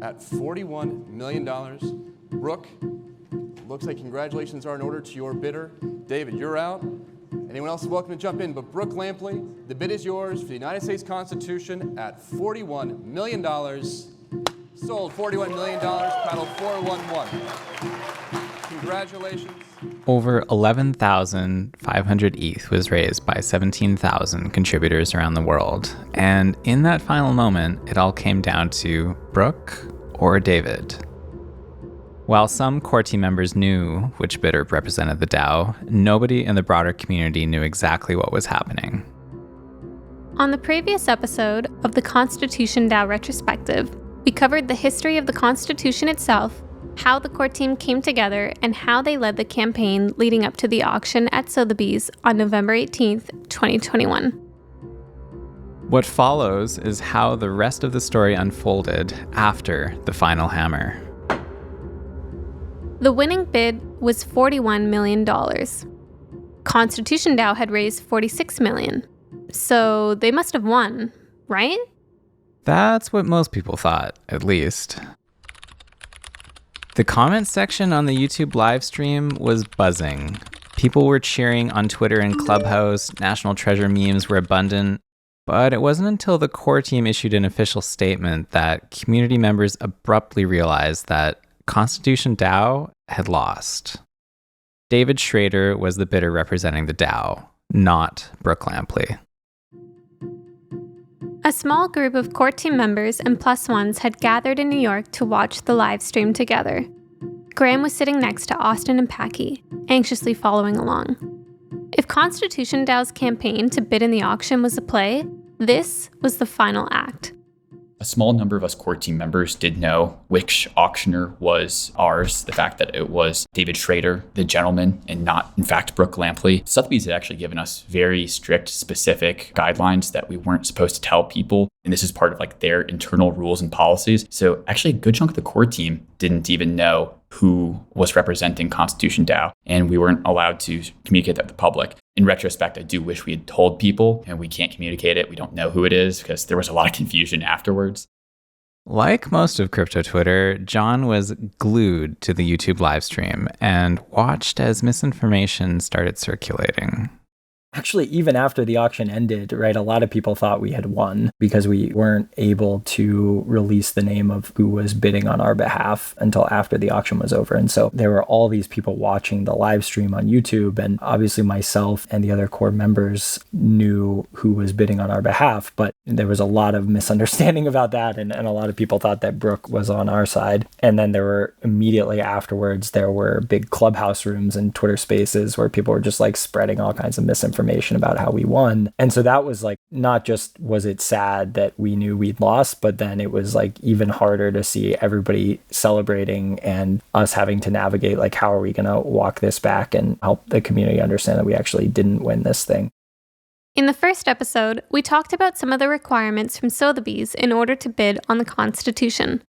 at $41 million. Brooke, looks like congratulations are in order to your bidder. David, you're out. Anyone else is welcome to jump in, but Brooke Lampley, the bid is yours for the United States Constitution at $41 million. Sold $41 million, paddle 411. Congratulations. Over 11,500 ETH was raised by 17,000 contributors around the world. And in that final moment, it all came down to Brooke or David. While some core team members knew which bidder represented the DAO, nobody in the broader community knew exactly what was happening. On the previous episode of the ConstitutionDAO retrospective, we covered the history of the Constitution itself, how the core team came together, and how they led the campaign leading up to the auction at Sotheby's on November 18th, 2021. What follows is how the rest of the story unfolded after the final hammer. The winning bid was $41 million. ConstitutionDAO had raised $46 million. So they must have won, right? That's what most people thought, at least. The comments section on the YouTube live stream was buzzing. People were cheering on Twitter and Clubhouse, National Treasure memes were abundant, but it wasn't until the core team issued an official statement that community members abruptly realized that ConstitutionDAO had lost. David Schrader was the bidder representing the DAO, not Brooke Lampley. A small group of core team members and plus ones had gathered in New York to watch the live stream together. Graham was sitting next to Austin and Packy, anxiously following along. If ConstitutionDAO's campaign to bid in the auction was a play, this was the final act. A small number of us core team members did know which auctioneer was ours. The fact that it was David Schrader, the gentleman, and not, in fact, Brooke Lampley. Sotheby's had actually given us very strict, specific guidelines that we weren't supposed to tell people. And this is part of their internal rules and policies. So actually a good chunk of the core team didn't even know who was representing ConstitutionDAO, and we weren't allowed to communicate that to the public. In retrospect, I do wish we had told people, and we can't communicate it. We don't know who it is because there was a lot of confusion afterwards. Like most of crypto Twitter, Jon was glued to the YouTube livestream and watched as misinformation started circulating. Actually, even after the auction ended, right, a lot of people thought we had won because we weren't able to release the name of who was bidding on our behalf until after the auction was over. And so there were all these people watching the live stream on YouTube, and obviously myself and the other core members knew who was bidding on our behalf, but there was a lot of misunderstanding about that, and a lot of people thought that Brooke was on our side. And then there were immediately afterwards, there were big Clubhouse rooms and Twitter spaces where people were just spreading all kinds of misinformation about how we won. And so that was not just was it sad that we knew we'd lost, but then it was even harder to see everybody celebrating and us having to navigate how are we going to walk this back and help the community understand that we actually didn't win this thing. In the first episode, we talked about some of the requirements from Sotheby's in order to bid on the Constitution.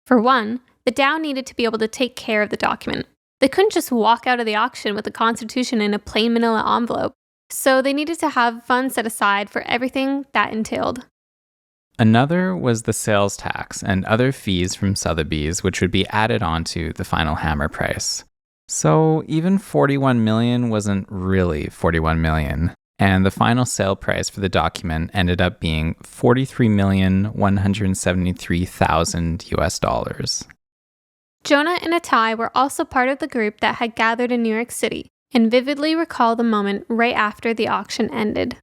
For one, the DAO needed to be able to take care of the document. They couldn't just walk out of the auction with the Constitution in a plain manila envelope. So they needed to have funds set aside for everything that entailed. Another was the sales tax and other fees from Sotheby's, which would be added onto the final hammer price. So even $41 million wasn't really $41 million, and the final sale price for the document ended up being $43,173,000 US. Jonah and Ittai were also part of the group that had gathered in New York City and vividly recall the moment right after the auction ended.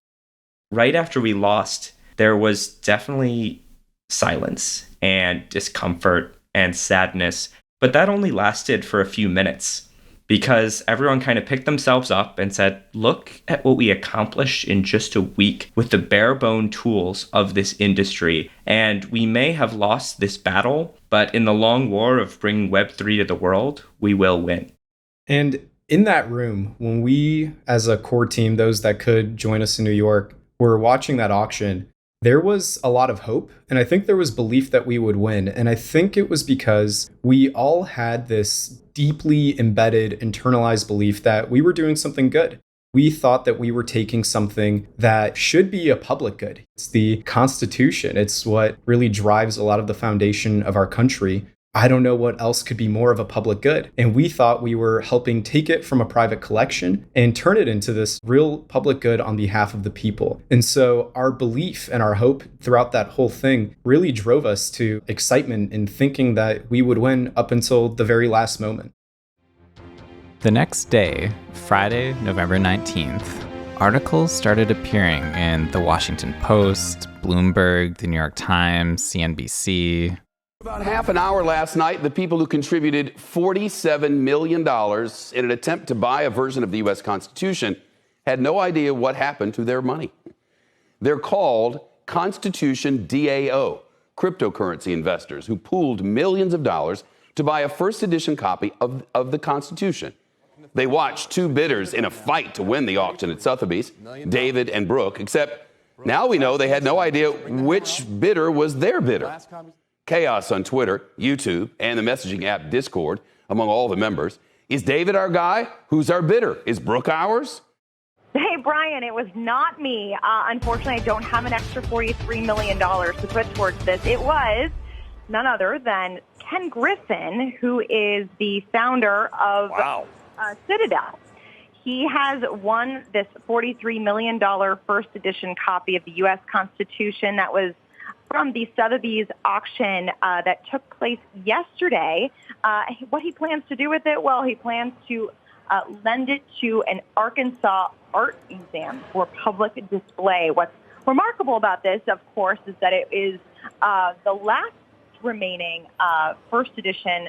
Right after we lost, there was definitely silence and discomfort and sadness, but that only lasted for a few minutes because everyone kind of picked themselves up and said, look at what we accomplished in just a week with the bare bone tools of this industry. And we may have lost this battle, but in the long war of bringing Web3 to the world, we will win. And in that room, when we, as a core team, those that could join us in New York, were watching that auction, there was a lot of hope. And I think there was belief that we would win. And I think it was because we all had this deeply embedded, internalized belief that we were doing something good. We thought that we were taking something that should be a public good. It's the Constitution. It's what really drives a lot of the foundation of our country. I don't know what else could be more of a public good. And we thought we were helping take it from a private collection and turn it into this real public good on behalf of the people. And so our belief and our hope throughout that whole thing really drove us to excitement in thinking that we would win up until the very last moment. The next day, Friday, November 19th, articles started appearing in The Washington Post, Bloomberg, The New York Times, CNBC. About half an hour last night, the people who contributed $47 million in an attempt to buy a version of the U.S. Constitution had no idea what happened to their money. They're called ConstitutionDAO, cryptocurrency investors who pooled millions of dollars to buy a first edition copy of the Constitution. They watched two bidders in a fight to win the auction at Sotheby's, David and Brooke, except now we know they had no idea which bidder was their bidder. Chaos on Twitter, YouTube, and the messaging app Discord among all the members. Is David our guy? Who's our bidder? Is Brooke ours? Hey, Brian, it was not me. Unfortunately, I don't have an extra $43 million to put towards this. It was none other than Ken Griffin, who is the founder of Citadel. He has won this $43 million first edition copy of the U.S. Constitution that was from the Sotheby's auction that took place yesterday. What he plans to do with it? Well, he plans to lend it to an Arkansas art museum for public display. What's remarkable about this, of course, is that it is the last remaining first edition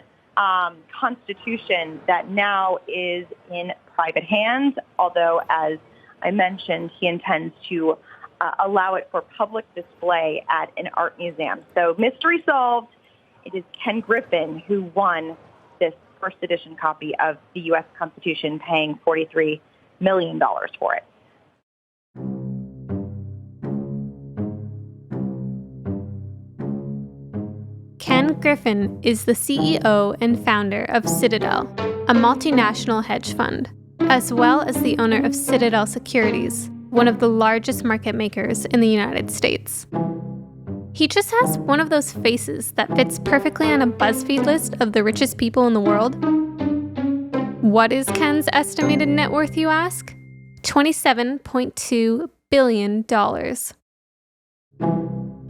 Constitution that now is in private hands, although, as I mentioned, he intends to allow it for public display at an art museum. So mystery solved. It is Ken Griffin who won this first edition copy of the U.S. Constitution, paying $43 million for it. Ken Griffin is the CEO and founder of Citadel, a multinational hedge fund, as well as the owner of Citadel Securities, one of the largest market makers in the United States. He just has one of those faces that fits perfectly on a BuzzFeed list of the richest people in the world. What is Ken's estimated net worth, you ask? $27.2 billion.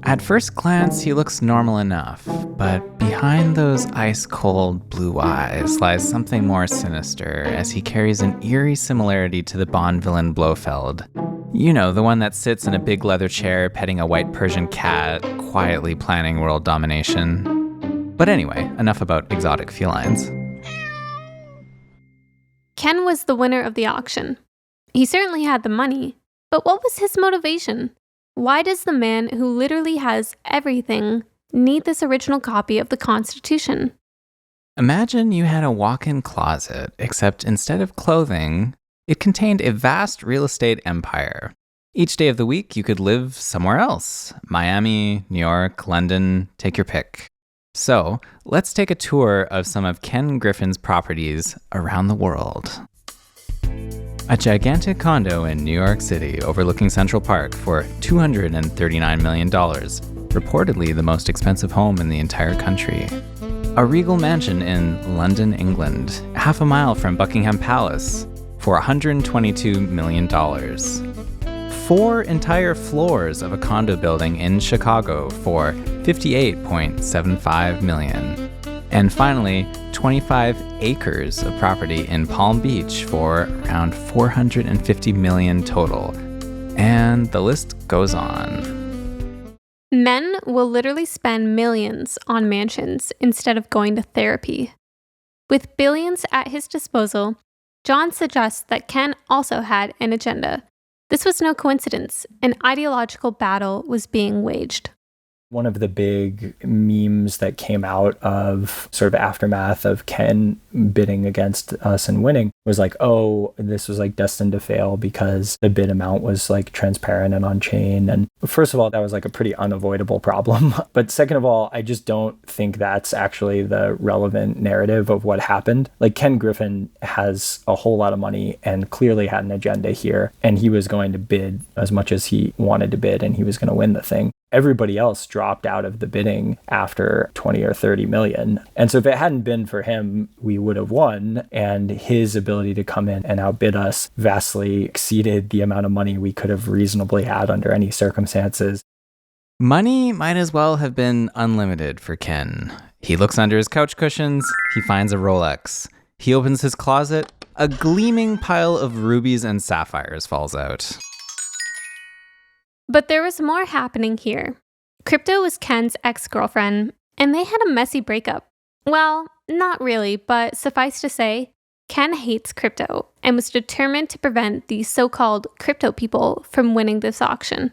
At first glance, he looks normal enough, but behind those ice-cold blue eyes lies something more sinister as he carries an eerie similarity to the Bond villain Blofeld. You know, the one that sits in a big leather chair petting a white Persian cat, quietly planning world domination. But anyway, enough about exotic felines. Ken was the winner of the auction. He certainly had the money, but what was his motivation? Why does the man who literally has everything need this original copy of the Constitution? Imagine you had a walk-in closet, except instead of clothing, it contained a vast real estate empire. Each day of the week, you could live somewhere else. Miami, New York, London, take your pick. So, let's take a tour of some of Ken Griffin's properties around the world. A gigantic condo in New York City overlooking Central Park for $239 million, reportedly the most expensive home in the entire country. A regal mansion in London, England, half a mile from Buckingham Palace, for $122 million. 4 entire floors of a condo building in Chicago for $58.75 million. And finally, 25 acres of property in Palm Beach for around $450 million total. And the list goes on. Men will literally spend millions on mansions instead of going to therapy. With billions at his disposal, Jon suggests that Ken also had an agenda. This was no coincidence. An ideological battle was being waged. One of the big memes that came out of sort of aftermath of Ken bidding against us and winning was like, oh, this was like destined to fail because the bid amount was like transparent and on chain. And first of all, that was like a pretty unavoidable problem. But second of all, I just don't think that's actually the relevant narrative of what happened. Like Ken Griffin has a whole lot of money and clearly had an agenda here. And he was going to bid as much as he wanted to bid and he was going to win the thing. Everybody else dropped out of the bidding after 20 or 30 million. And so if it hadn't been for him, we would have won. And his ability to come in and outbid us vastly exceeded the amount of money we could have reasonably had under any circumstances. Money might as well have been unlimited for Ken. He looks under his couch cushions, he finds a Rolex. He opens his closet, a gleaming pile of rubies and sapphires falls out. But there was more happening here. Crypto was Ken's ex-girlfriend, and they had a messy breakup. Well, not really, but suffice to say, Ken hates crypto and was determined to prevent these so-called crypto people from winning this auction.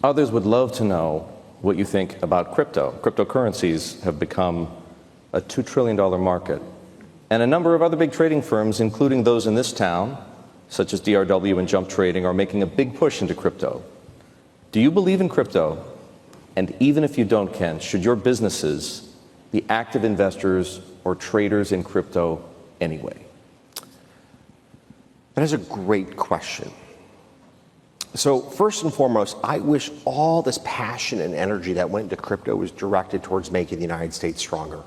Others would love to know what you think about crypto. Cryptocurrencies have become a $2 trillion market. And a number of other big trading firms, including those in this town, such as DRW and Jump Trading, are making a big push into crypto. Do you believe in crypto? And even if you don't, Ken, should your businesses be active investors or traders in crypto anyway? That is a great question. So first and foremost, I wish all this passion and energy that went into crypto was directed towards making the United States stronger.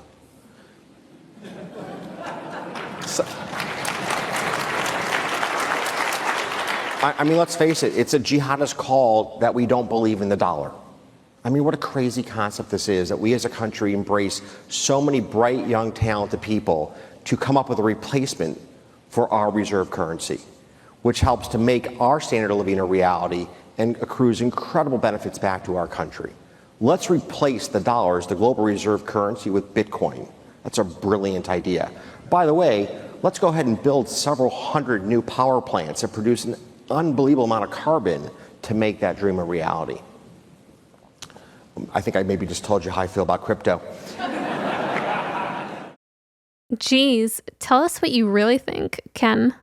I mean, let's face it, it's a jihadist call that we don't believe in the dollar. I mean, what a crazy concept this is, that we as a country embrace so many bright, young, talented people to come up with a replacement for our reserve currency, which helps to make our standard of living a reality and accrues incredible benefits back to our country. Let's replace the dollars, the global reserve currency, with Bitcoin. That's a brilliant idea. By the way, let's go ahead and build several hundred new power plants that produce an unbelievable amount of carbon to make that dream a reality. I think I maybe just told you how I feel about crypto. Geez, tell us what you really think, Ken.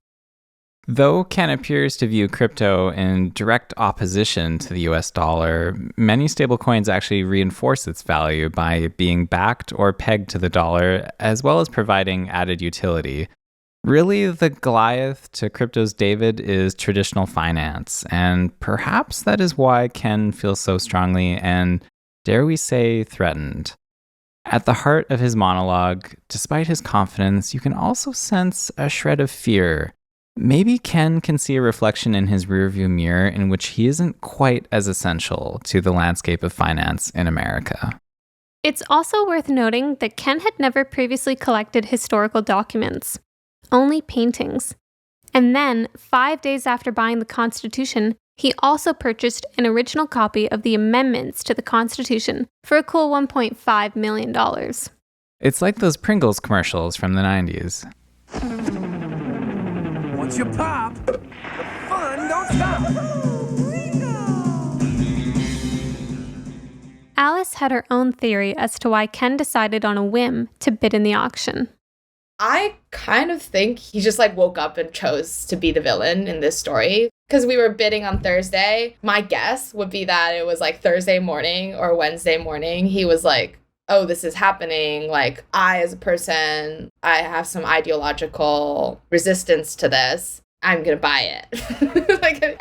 Though Ken appears to view crypto in direct opposition to the US dollar, many stablecoins actually reinforce its value by being backed or pegged to the dollar, as well as providing added utility. Really, the Goliath to crypto's David is traditional finance, and perhaps that is why Ken feels so strongly and, dare we say, threatened. At the heart of his monologue, despite his confidence, you can also sense a shred of fear. Maybe Ken can see a reflection in his rearview mirror in which he isn't quite as essential to the landscape of finance in America. It's also worth noting that Ken had never previously collected historical documents. Only paintings. And then, 5 days after buying the Constitution, he also purchased an original copy of the amendments to the Constitution for a cool $1.5 million. It's like those Pringles commercials from the 90s. Once you pop, the fun don't stop. Alice had her own theory as to why Ken decided on a whim to bid in the auction. I kind of think he just woke up and chose to be the villain in this story. Because we were bidding on Thursday. My guess would be that it was Thursday morning or Wednesday morning. He was like, oh, this is happening. I, as a person, I have some ideological resistance to this. I'm going to buy it.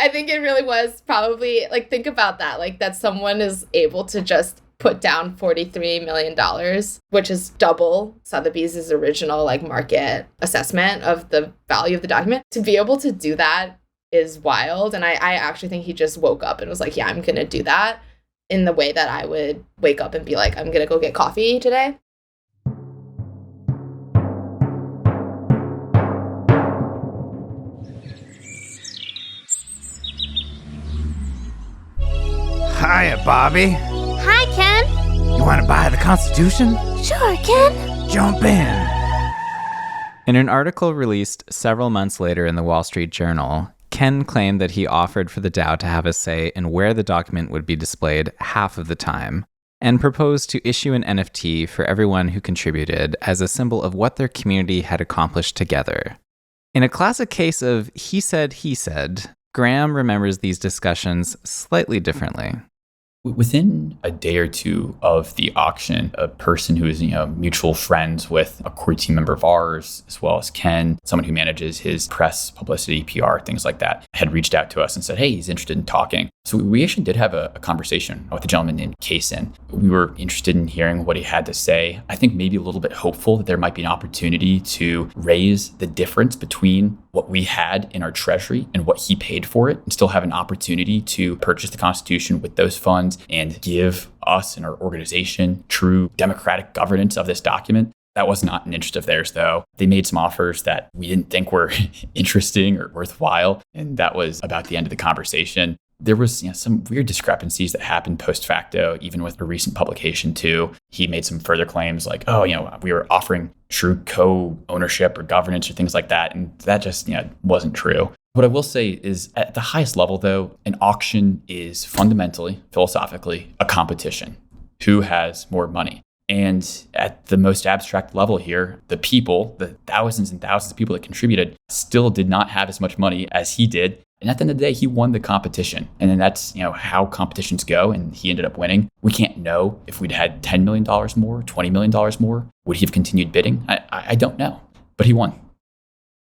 I think it really was probably, think about that. That someone is able to just put down $43 million, which is double Sotheby's original market assessment of the value of the document. To be able to do that is wild. And I actually think he just woke up and was like, yeah, I'm going to do that in the way that I would wake up and be like, I'm going to go get coffee today. Hiya, Bobby. Hi, Ken. You want to buy the Constitution? Sure, Ken. Jump in. In an article released several months later in the Wall Street Journal, Ken claimed that he offered for the DAO to have a say in where the document would be displayed half of the time, and proposed to issue an NFT for everyone who contributed as a symbol of what their community had accomplished together. In a classic case of he said, Graham remembers these discussions slightly differently. Within a day or two of the auction, a person who is, mutual friends with a core team member of ours, as well as Ken, someone who manages his press, publicity, PR, things like that, had reached out to us and said, hey, he's interested in talking. So we actually did have a conversation with a gentleman named Kaysen. We were interested in hearing what he had to say. I think maybe a little bit hopeful that there might be an opportunity to raise the difference between what we had in our treasury and what he paid for it, and still have an opportunity to purchase the Constitution with those funds and give us and our organization true democratic governance of this document. That was not an interest of theirs, though. They made some offers that we didn't think were interesting or worthwhile, and that was about the end of the conversation. There was some weird discrepancies that happened post facto, even with a recent publication too. He made some further claims like, we were offering true co-ownership or governance or things like that. And that just wasn't true. What I will say is at the highest level, though, an auction is fundamentally, philosophically, a competition. Who has more money? And at the most abstract level here, the people, the thousands and thousands of people that contributed, still did not have as much money as he did. And at the end of the day, he won the competition. And then that's, how competitions go. And he ended up winning. We can't know if we'd had $10 million more, $20 million more. Would he have continued bidding? I don't know. But he won.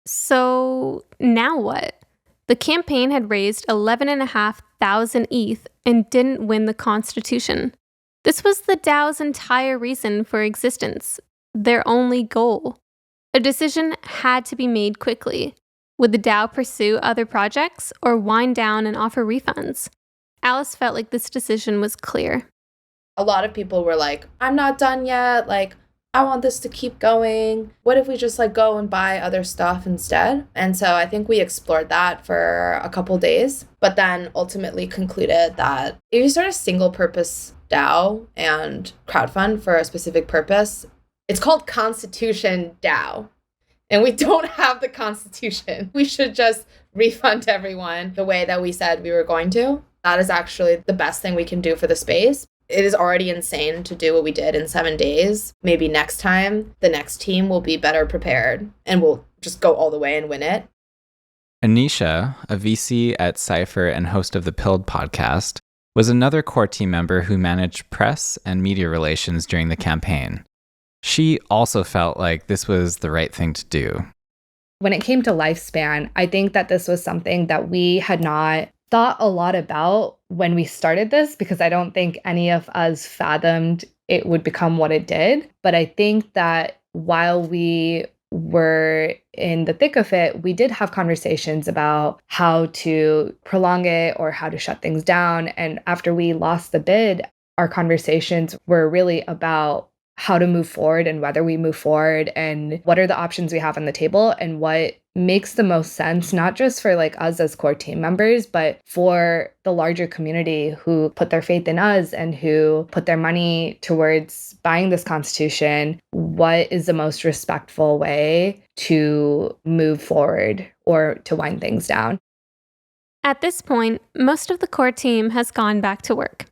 So now what? The campaign had raised 11,500 ETH and didn't win the Constitution. This was the DAO's entire reason for existence, their only goal. A decision had to be made quickly. Would the DAO pursue other projects or wind down and offer refunds? Alice felt like this decision was clear. A lot of people were like, I'm not done yet. I want this to keep going. What if we just go and buy other stuff instead? And so I think we explored that for a couple days, but then ultimately concluded that if you start a single purpose DAO and crowdfund for a specific purpose, it's called ConstitutionDAO. And we don't have the Constitution. We should just refund everyone the way that we said we were going to. That is actually the best thing we can do for the space. It is already insane to do what we did in 7 days. Maybe next time, the next team will be better prepared and we'll just go all the way and win it. Anisha, a VC at Cypher and host of the Pilled podcast, was another core team member who managed press and media relations during the campaign. She also felt like this was the right thing to do. When it came to lifespan, I think that this was something that we had not thought a lot about when we started this, because I don't think any of us fathomed it would become what it did. But I think that while we were in the thick of it, we did have conversations about how to prolong it or how to shut things down. And after we lost the bid, our conversations were really about how to move forward and whether we move forward and what are the options we have on the table and what makes the most sense, not just for us as core team members, but for the larger community who put their faith in us and who put their money towards buying this Constitution. What is the most respectful way to move forward or to wind things down? At this point, most of the core team has gone back to work.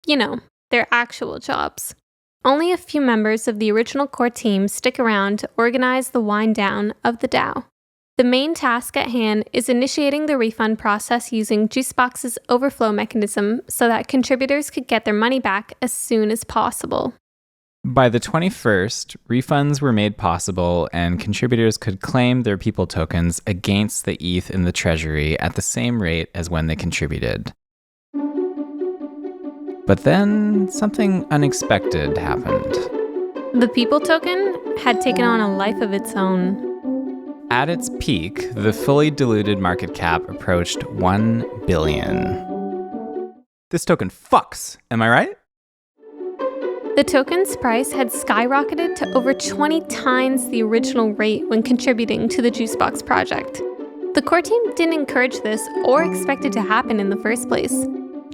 Their actual jobs. Only a few members of the original core team stick around to organize the wind down of the DAO. The main task at hand is initiating the refund process using Juicebox's overflow mechanism so that contributors could get their money back as soon as possible. By the 21st, refunds were made possible and contributors could claim their People tokens against the ETH in the treasury at the same rate as when they contributed. But then something unexpected happened. The People token had taken on a life of its own. At its peak, the fully diluted market cap approached 1 billion. This token fucks, am I right? The token's price had skyrocketed to over 20 times the original rate when contributing to the Juicebox project. The core team didn't encourage this or expect it to happen in the first place.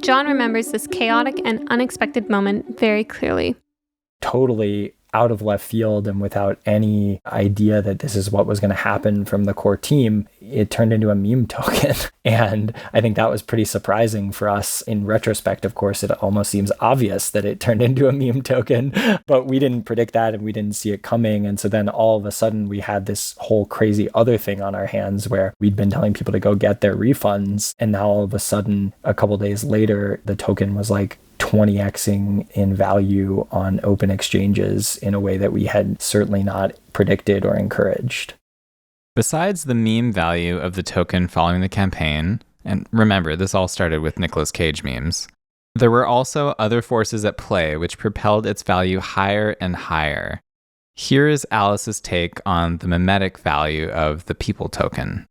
Jon remembers this chaotic and unexpected moment very clearly. Totally out of left field and without any idea that this is what was going to happen from the core team, it turned into a meme token. And I think that was pretty surprising for us. In retrospect, of course, it almost seems obvious that it turned into a meme token, but we didn't predict that and we didn't see it coming. And so then all of a sudden we had this whole crazy other thing on our hands where we'd been telling people to go get their refunds. And now all of a sudden, a couple days later, the token was like 20xing in value on open exchanges in a way that we had certainly not predicted or encouraged. Besides the meme value of the token following the campaign, and remember, this all started with Nicolas Cage memes, there were also other forces at play which propelled its value higher and higher. Here is Alice's take on the mimetic value of the People token.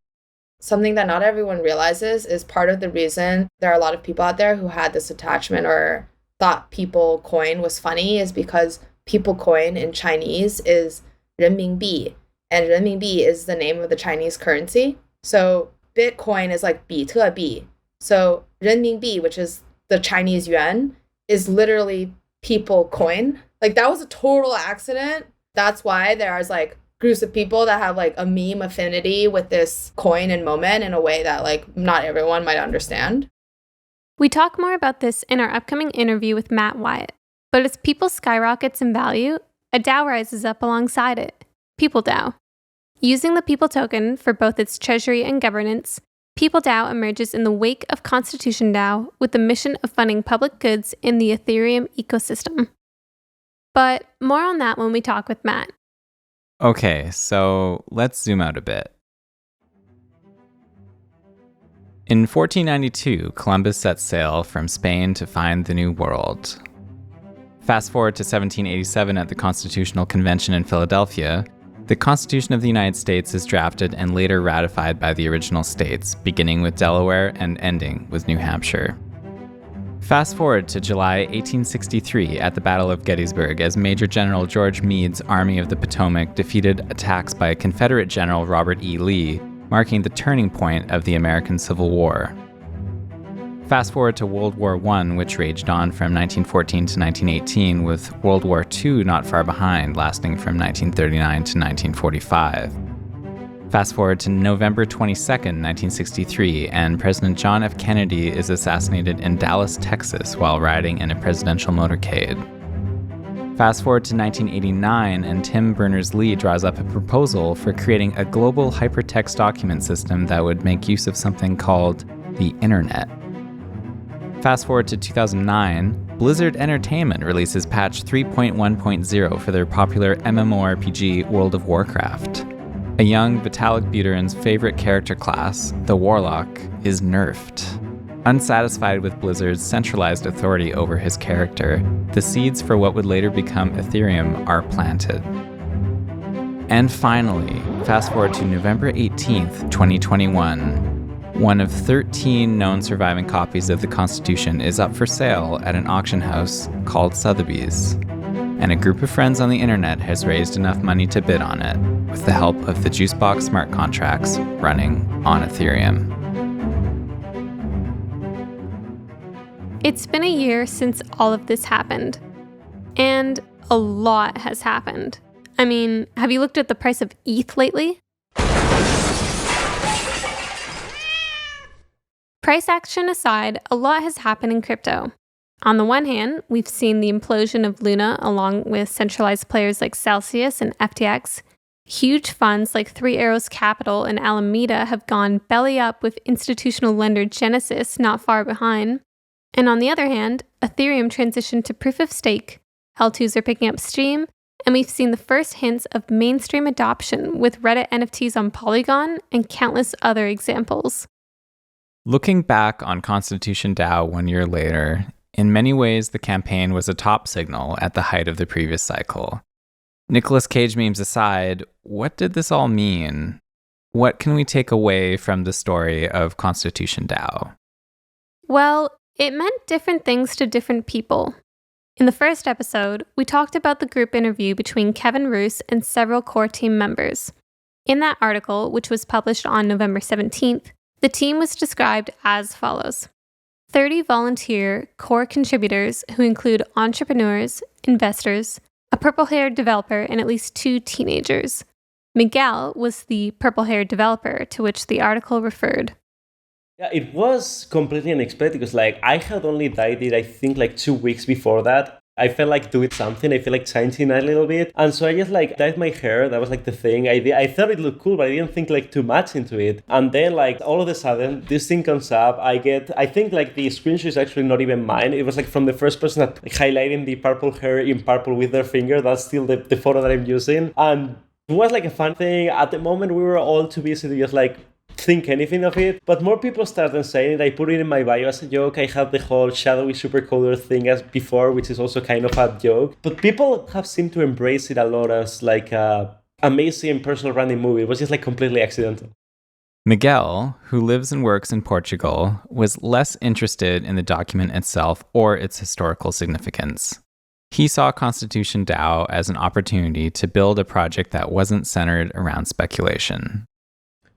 Something that not everyone realizes is part of the reason there are a lot of people out there who had this attachment or thought People coin was funny is because People coin in Chinese is 人民币, and 人民币 is the name of the Chinese currency. So Bitcoin is like 比特币. So 人民币, which is the Chinese yuan, is literally People coin. Like that was a total accident. That's why there is like groups of people that have like a meme affinity with this coin and moment in a way that like not everyone might understand. We talk more about this in our upcoming interview with Matt Wyatt. But as People skyrockets in value, a DAO rises up alongside it, PeopleDAO. Using the People token for both its treasury and governance, PeopleDAO emerges in the wake of ConstitutionDAO with the mission of funding public goods in the Ethereum ecosystem. But more on that when we talk with Matt. Okay, so let's zoom out a bit. In 1492, Columbus set sail from Spain to find the New World. Fast forward to 1787 at the Constitutional Convention in Philadelphia, the Constitution of the United States is drafted and later ratified by the original states, beginning with Delaware and ending with New Hampshire. Fast forward to July 1863 at the Battle of Gettysburg as Major General George Meade's Army of the Potomac defeated attacks by Confederate General Robert E. Lee, marking the turning point of the American Civil War. Fast forward to World War I, which raged on from 1914 to 1918, with World War II not far behind, lasting from 1939 to 1945. Fast forward to November 22, 1963, and President John F. Kennedy is assassinated in Dallas, Texas, while riding in a presidential motorcade. Fast forward to 1989, and Tim Berners-Lee draws up a proposal for creating a global hypertext document system that would make use of something called the Internet. Fast forward to 2009, Blizzard Entertainment releases patch 3.1.0 for their popular MMORPG World of Warcraft. A young Vitalik Buterin's favorite character class, the Warlock, is nerfed. Unsatisfied with Blizzard's centralized authority over his character, the seeds for what would later become Ethereum are planted. And finally, fast forward to November 18th, 2021. One of 13 known surviving copies of the Constitution is up for sale at an auction house called Sotheby's. And a group of friends on the internet has raised enough money to bid on it, with the help of the Juicebox smart contracts running on Ethereum. It's been a year since all of this happened. And a lot has happened. I mean, have you looked at the price of ETH lately? Price action aside, a lot has happened in crypto. On the one hand, we've seen the implosion of Luna along with centralized players like Celsius and FTX. Huge funds like Three Arrows Capital and Alameda have gone belly up with institutional lender Genesis not far behind. And on the other hand, Ethereum transitioned to proof of stake, L2s are picking up steam, and we've seen the first hints of mainstream adoption with Reddit NFTs on Polygon and countless other examples. Looking back on ConstitutionDAO 1 year later, in many ways the campaign was a top signal at the height of the previous cycle. Nicolas Cage memes aside, what did this all mean? What can we take away from the story of ConstitutionDAO? Well, it meant different things to different people. In the first episode, we talked about the group interview between Kevin Roos and several core team members. In that article, which was published on November 17th, the team was described as follows. 30 volunteer core contributors who include entrepreneurs, investors, a purple-haired developer, and at least 2 teenagers. Miguel was the purple-haired developer to which the article referred. Yeah, it was completely unexpected because I had only dyed it, I think 2 weeks before that. I felt like doing something. I feel like changing a little bit. And so I just dyed my hair. That was the thing I did. I thought it looked cool, but I didn't think too much into it. And then all of a sudden, this thing comes up. I think the screenshot is actually not even mine. It was from the first person that highlighting the purple hair in purple with their finger. That's still the photo that I'm using. And it was a fun thing. At the moment, we were all too busy to just think anything of it, but more people started saying it. I put it in my bio as a joke. I have the whole shadowy supercoder thing as before, which is also kind of a joke, but people have seemed to embrace it a lot as a amazing personal branding movie. It was just completely accidental. Miguel, who lives and works in Portugal, was less interested in the document itself or its historical significance. He saw ConstitutionDAO as an opportunity to build a project that wasn't centered around speculation.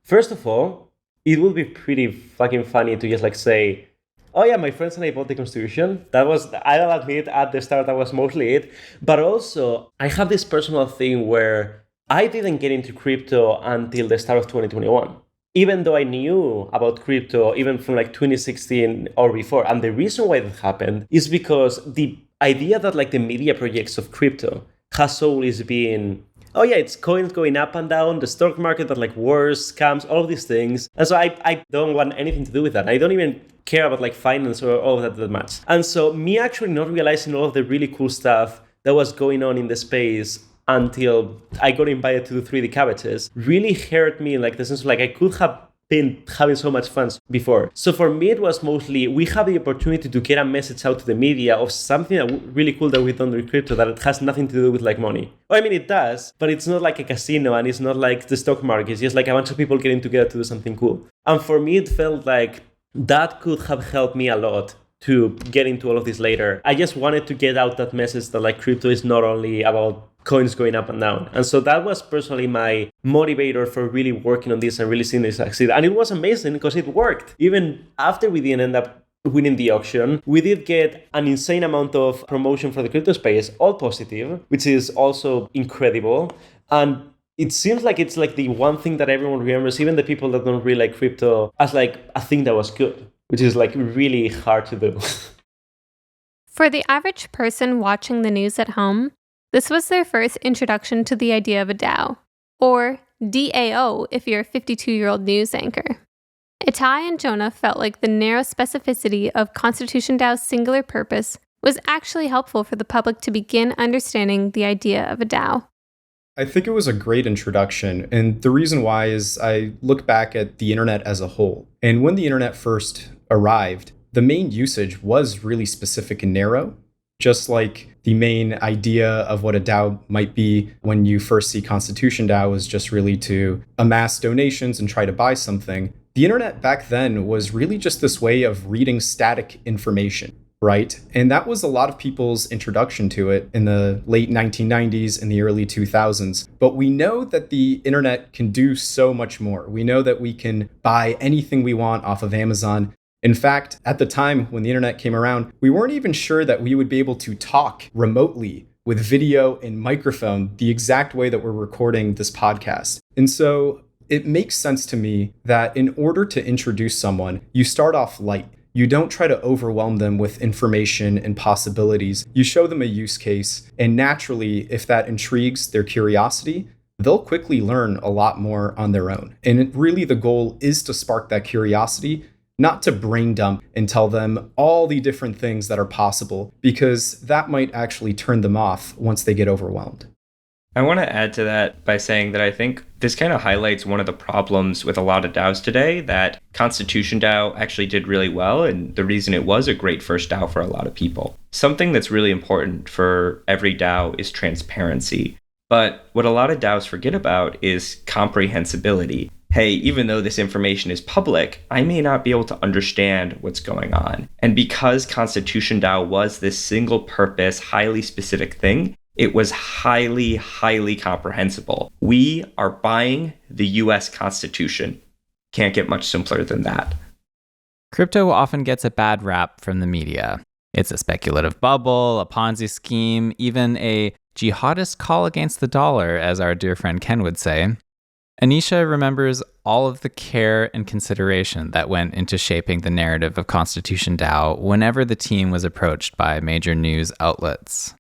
First of all, it would be pretty fucking funny to just say, oh yeah, my friends and I bought the Constitution. I'll admit, at the start, that was mostly it. But also, I have this personal thing where I didn't get into crypto until the start of 2021. Even though I knew about crypto, even from 2016 or before. And the reason why that happened is because the idea that the media projects of crypto has always been, oh yeah, it's coins going up and down, the stock market, but wars, scams, all of these things. And so I don't want anything to do with that. I don't even care about finance or all of that much. And so me actually not realizing all of the really cool stuff that was going on in the space until I got invited to do 3D cabbages really hurt me in the sense of I could have been having so much fun before. So for me, it was mostly, we have the opportunity to get a message out to the media of something really cool that we've done with crypto that it has nothing to do with money. Well, I mean, it does, but it's not like a casino and it's not like the stock market. It's just a bunch of people getting together to do something cool. And for me, it felt like that could have helped me a lot to get into all of this later. I just wanted to get out that message that crypto is not only about coins going up and down. And so that was personally my motivator for really working on this and really seeing this succeed. And it was amazing because it worked. Even after we didn't end up winning the auction, we did get an insane amount of promotion for the crypto space, all positive, which is also incredible. And it seems like it's the one thing that everyone remembers, even the people that don't really like crypto, as a thing that was good, which is really hard to do. For the average person watching the news at home, this was their first introduction to the idea of a DAO, or DAO if you're a 52-year-old news anchor. Ittai and Jonah felt like the narrow specificity of ConstitutionDAO's singular purpose was actually helpful for the public to begin understanding the idea of a DAO. I think it was a great introduction. And the reason why is I look back at the internet as a whole. And when the internet first arrived, the main usage was really specific and narrow. Just like the main idea of what a DAO might be when you first see ConstitutionDAO is just really to amass donations and try to buy something. The internet back then was really just this way of reading static information, right? And that was a lot of people's introduction to it in the late 1990s and the early 2000s. But we know that the internet can do so much more. We know that we can buy anything we want off of Amazon. In fact, at the time when the internet came around, we weren't even sure that we would be able to talk remotely with video and microphone the exact way that we're recording this podcast. And so it makes sense to me that in order to introduce someone, you start off light. You don't try to overwhelm them with information and possibilities. You show them a use case, and naturally, if that intrigues their curiosity, they'll quickly learn a lot more on their own. And really the goal is to spark that curiosity, not to brain dump and tell them all the different things that are possible, because that might actually turn them off once they get overwhelmed. I want to add to that by saying that I think this kind of highlights one of the problems with a lot of DAOs today, that ConstitutionDAO actually did really well, and the reason it was a great first DAO for a lot of people. Something that's really important for every DAO is transparency. But what a lot of DAOs forget about is comprehensibility. Hey, even though this information is public, I may not be able to understand what's going on. And because ConstitutionDAO was this single purpose, highly specific thing, it was highly, highly comprehensible. We are buying the US Constitution. Can't get much simpler than that. Crypto often gets a bad rap from the media. It's a speculative bubble, a Ponzi scheme, even a jihadist call against the dollar, as our dear friend Ken would say. Anisha remembers all of the care and consideration that went into shaping the narrative of ConstitutionDAO whenever the team was approached by major news outlets.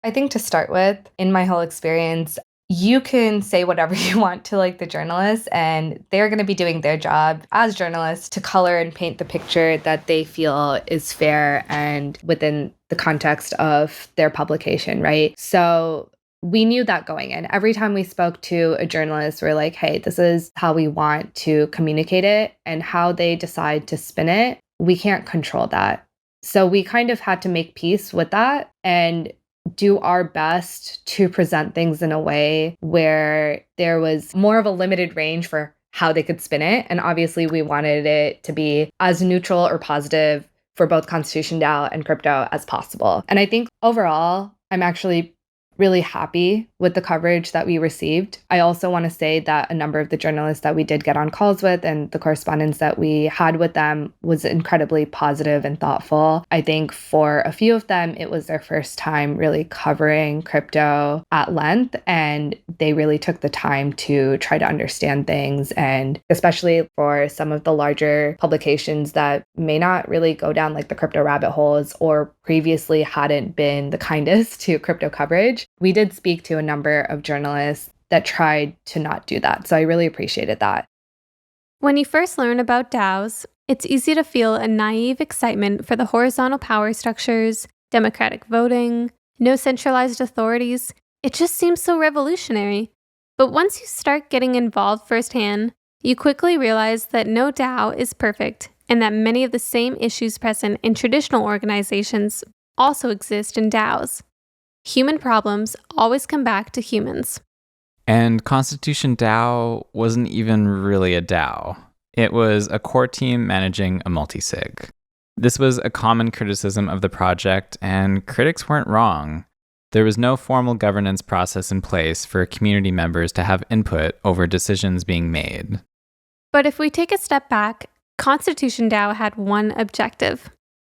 I think to start with, in my whole experience, you can say whatever you want to like the journalists, and they're going to be doing their job as journalists to color and paint the picture that they feel is fair and within the context of their publication, right? So we knew that going in. Every time we spoke to a journalist, we're like, hey, this is how we want to communicate it, and how they decide to spin it, we can't control that. So we kind of had to make peace with that and do our best to present things in a way where there was more of a limited range for how they could spin it. And obviously we wanted it to be as neutral or positive for both ConstitutionDAO and crypto as possible. And I think overall, I'm actually really happy with the coverage that we received. I also want to say that a number of the journalists that we did get on calls with and the correspondence that we had with them was incredibly positive and thoughtful. I think for a few of them, it was their first time really covering crypto at length, and they really took the time to try to understand things. And especially for some of the larger publications that may not really go down like the crypto rabbit holes or previously hadn't been the kindest to crypto coverage, we did speak to a number of journalists that tried to not do that. So I really appreciated that. When you first learn about DAOs, it's easy to feel a naive excitement for the horizontal power structures, democratic voting, no centralized authorities. It just seems so revolutionary. But once you start getting involved firsthand, you quickly realize that no DAO is perfect, and that many of the same issues present in traditional organizations also exist in DAOs. Human problems always come back to humans. And ConstitutionDAO wasn't even really a DAO. It was a core team managing a multisig. This was a common criticism of the project, and critics weren't wrong. There was no formal governance process in place for community members to have input over decisions being made. But if we take a step back, ConstitutionDAO had one objective: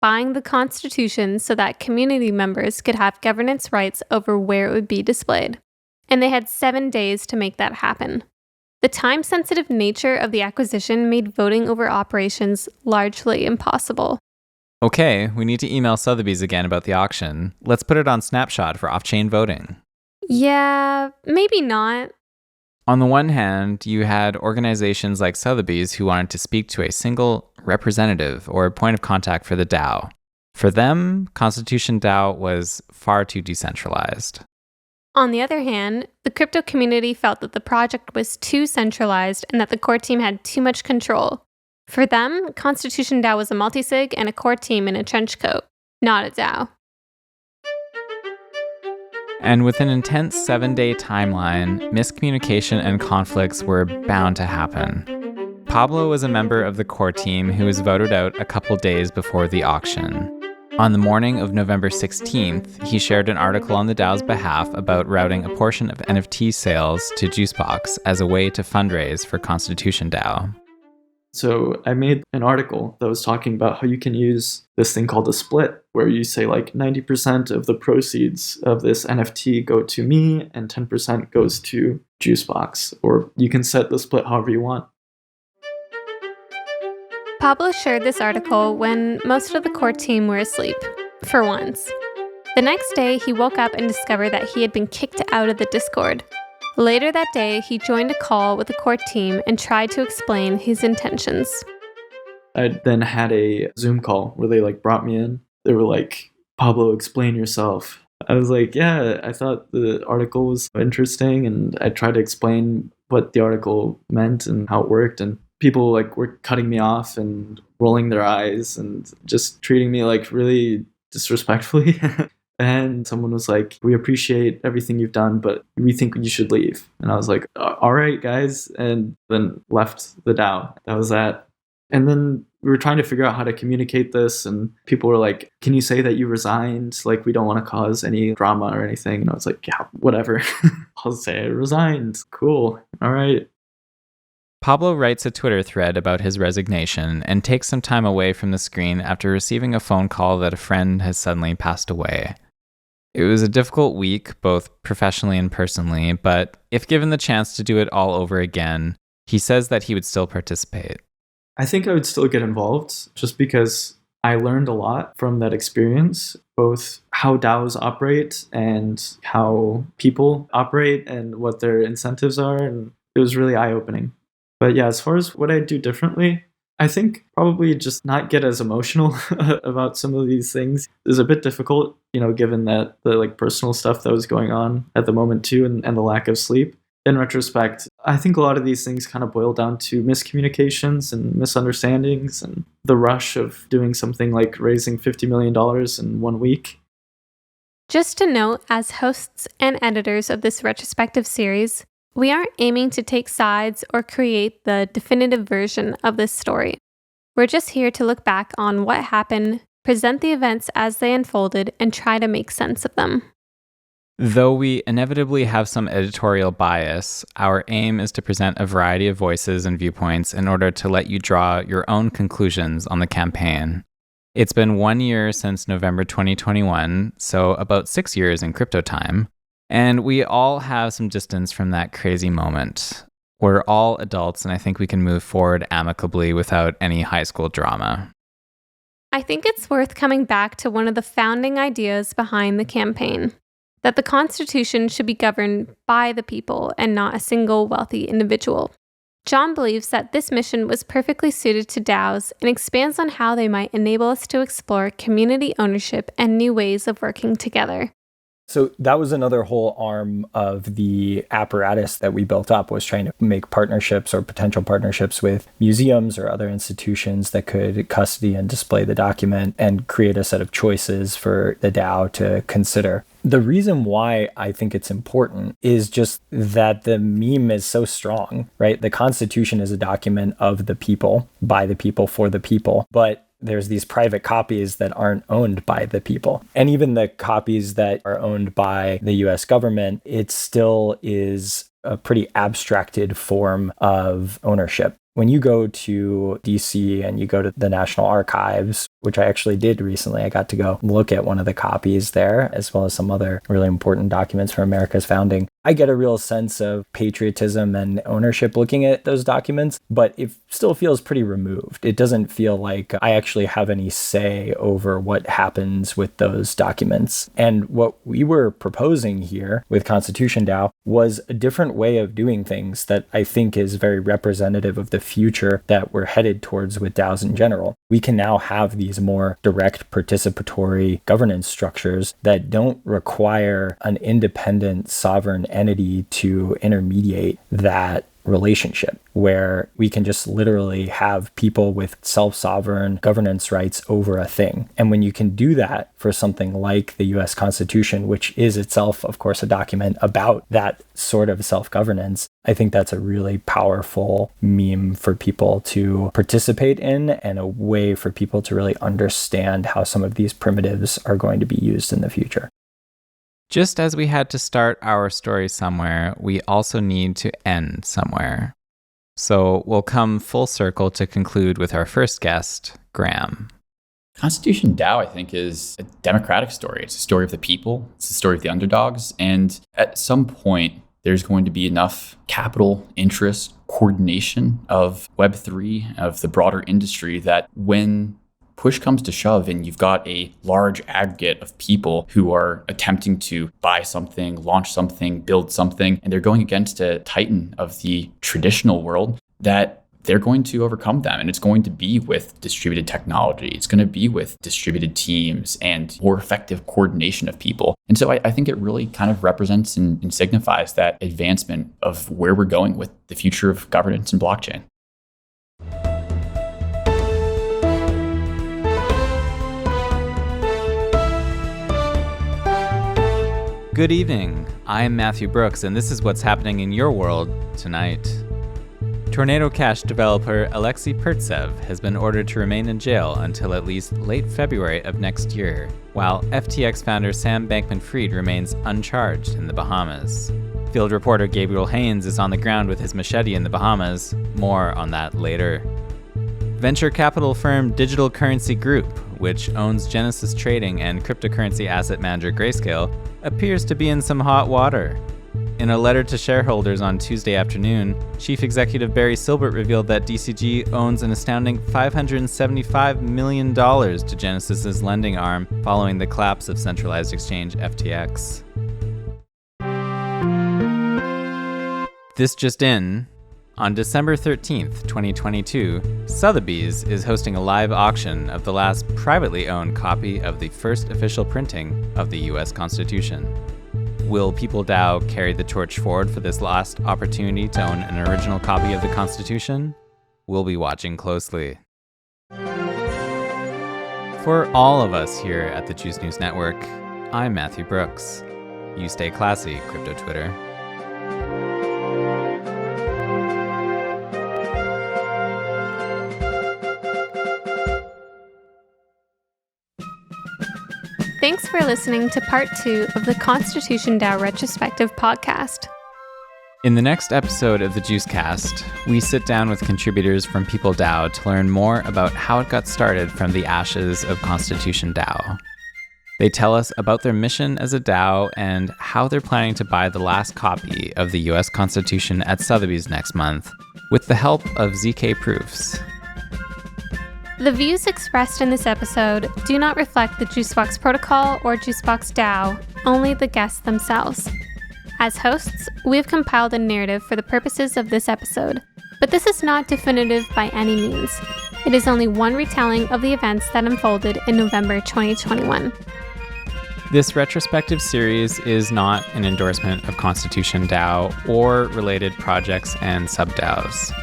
buying the Constitution so that community members could have governance rights over where it would be displayed. And they had 7 days to make that happen. The time-sensitive nature of the acquisition made voting over operations largely impossible. Okay, we need to email Sotheby's again about the auction. Let's put it on Snapshot for off-chain voting. Yeah, maybe not. On the one hand, you had organizations like Sotheby's who wanted to speak to a single representative or point of contact for the DAO. For them, ConstitutionDAO was far too decentralized. On the other hand, the crypto community felt that the project was too centralized and that the core team had too much control. For them, ConstitutionDAO was a multisig and a core team in a trench coat, not a DAO. And with an intense 7-day timeline, miscommunication and conflicts were bound to happen. Pablo was a member of the core team who was voted out a couple days before the auction. On the morning of November 16th, he shared an article on the DAO's behalf about routing a portion of NFT sales to Juicebox as a way to fundraise for ConstitutionDAO. So I made an article that was talking about how you can use this thing called a split, where you say like 90% of the proceeds of this NFT go to me and 10% goes to Juicebox, or you can set the split however you want. Pablo shared this article when most of the core team were asleep, for once. The next day, he woke up and discovered that he had been kicked out of the Discord. Later that day, he joined a call with the core team and tried to explain his intentions. I then had a Zoom call where they brought me in. They were like, Pablo, explain yourself. I was like, yeah, I thought the article was interesting, and I tried to explain what the article meant and how it worked, and people were cutting me off and rolling their eyes and just treating me really disrespectfully. And someone was like, we appreciate everything you've done, but we think you should leave. And I was like, all right, guys. And then left the DAO. That was that. And then we were trying to figure out how to communicate this. And people were like, can you say that you resigned? We don't want to cause any drama or anything. And I was like, yeah, whatever. I'll say I resigned. Cool. All right. Pablo writes a Twitter thread about his resignation and takes some time away from the screen after receiving a phone call that a friend has suddenly passed away. It was a difficult week, both professionally and personally, but if given the chance to do it all over again, he says that he would still participate. I think I would still get involved just because I learned a lot from that experience, both how DAOs operate and how people operate and what their incentives are, and it was really eye-opening. But yeah, as far as what I'd do differently, I think probably just not get as emotional about some of these things is a bit difficult, given that the personal stuff that was going on at the moment too, and the lack of sleep. In retrospect, I think a lot of these things kind of boil down to miscommunications and misunderstandings and the rush of doing something like raising $50 million in 1 week. Just to note, as hosts and editors of this retrospective series, we aren't aiming to take sides or create the definitive version of this story. We're just here to look back on what happened, present the events as they unfolded, and try to make sense of them. Though we inevitably have some editorial bias, our aim is to present a variety of voices and viewpoints in order to let you draw your own conclusions on the campaign. It's been 1 year since November 2021, so about 6 years in crypto time. And we all have some distance from that crazy moment. We're all adults, and I think we can move forward amicably without any high school drama. I think it's worth coming back to one of the founding ideas behind the campaign, that the Constitution should be governed by the people and not a single wealthy individual. Jon believes that this mission was perfectly suited to DAOs and expands on how they might enable us to explore community ownership and new ways of working together. So that was another whole arm of the apparatus that we built up, was trying to make partnerships or potential partnerships with museums or other institutions that could custody and display the document and create a set of choices for the DAO to consider. The reason why I think it's important is just that the meme is so strong, right? The Constitution is a document of the people, by the people, for the people, but there's these private copies that aren't owned by the people. And even the copies that are owned by the US government, it still is a pretty abstracted form of ownership. When you go to DC and you go to the National Archives, which I actually did recently, I got to go look at one of the copies there, as well as some other really important documents from America's founding. I get a real sense of patriotism and ownership looking at those documents, but it still feels pretty removed. It doesn't feel like I actually have any say over what happens with those documents. And what we were proposing here with ConstitutionDAO was a different way of doing things that I think is very representative of the future that we're headed towards with DAOs in general. We can now have these more direct participatory governance structures that don't require an independent sovereign entity to intermediate that relationship, where we can just literally have people with self-sovereign governance rights over a thing. And when you can do that for something like the US Constitution, which is itself, of course, a document about that sort of self-governance, I think that's a really powerful meme for people to participate in and a way for people to really understand how some of these primitives are going to be used in the future. Just as we had to start our story somewhere, we also need to end somewhere. So we'll come full circle to conclude with our first guest, Graham. ConstitutionDAO, I think, is a democratic story. It's a story of the people. It's a story of the underdogs. And at some point, there's going to be enough capital, interest, coordination of Web3, of the broader industry, that when push comes to shove and you've got a large aggregate of people who are attempting to buy something, launch something, build something, and they're going against a titan of the traditional world, that they're going to overcome them. And it's going to be with distributed technology. It's going to be with distributed teams and more effective coordination of people. And so I think it really kind of represents and signifies that advancement of where we're going with the future of governance and blockchain. Good evening. I'm Matthew Brooks, and this is what's happening in your world tonight. Tornado Cash developer Alexei Pertsev has been ordered to remain in jail until at least late February of next year, while FTX founder Sam Bankman-Fried remains uncharged in the Bahamas. Field reporter Gabriel Haynes is on the ground with his machete in the Bahamas. More on that later. Venture capital firm Digital Currency Group, which owns Genesis Trading and cryptocurrency asset manager Grayscale, appears to be in some hot water. In a letter to shareholders on Tuesday afternoon, Chief Executive Barry Silbert revealed that DCG owns an astounding $575 million to Genesis's lending arm following the collapse of centralized exchange FTX. This just in. On December 13th, 2022, Sotheby's is hosting a live auction of the last privately owned copy of the first official printing of the US Constitution. Will PeopleDAO carry the torch forward for this last opportunity to own an original copy of the Constitution? We'll be watching closely. For all of us here at the Juice News Network, I'm Matthew Brooks. You stay classy, Crypto Twitter. Thanks for listening to part 2 of the ConstitutionDAO Retrospective podcast. In the next episode of the Juicecast, we sit down with contributors from PeopleDAO to learn more about how it got started from the ashes of ConstitutionDAO. They tell us about their mission as a DAO and how they're planning to buy the last copy of the US Constitution at Sotheby's next month, with the help of ZK Proofs. The views expressed in this episode do not reflect the Juicebox protocol or Juicebox DAO, only the guests themselves. As hosts, we have compiled a narrative for the purposes of this episode, but this is not definitive by any means. It is only one retelling of the events that unfolded in November 2021. This retrospective series is not an endorsement of ConstitutionDAO or related projects and sub-DAOs.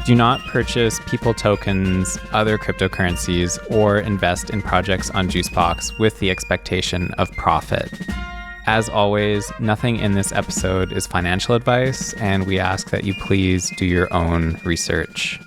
Do not purchase People tokens, other cryptocurrencies, or invest in projects on Juicebox with the expectation of profit. As always, nothing in this episode is financial advice, and we ask that you please do your own research.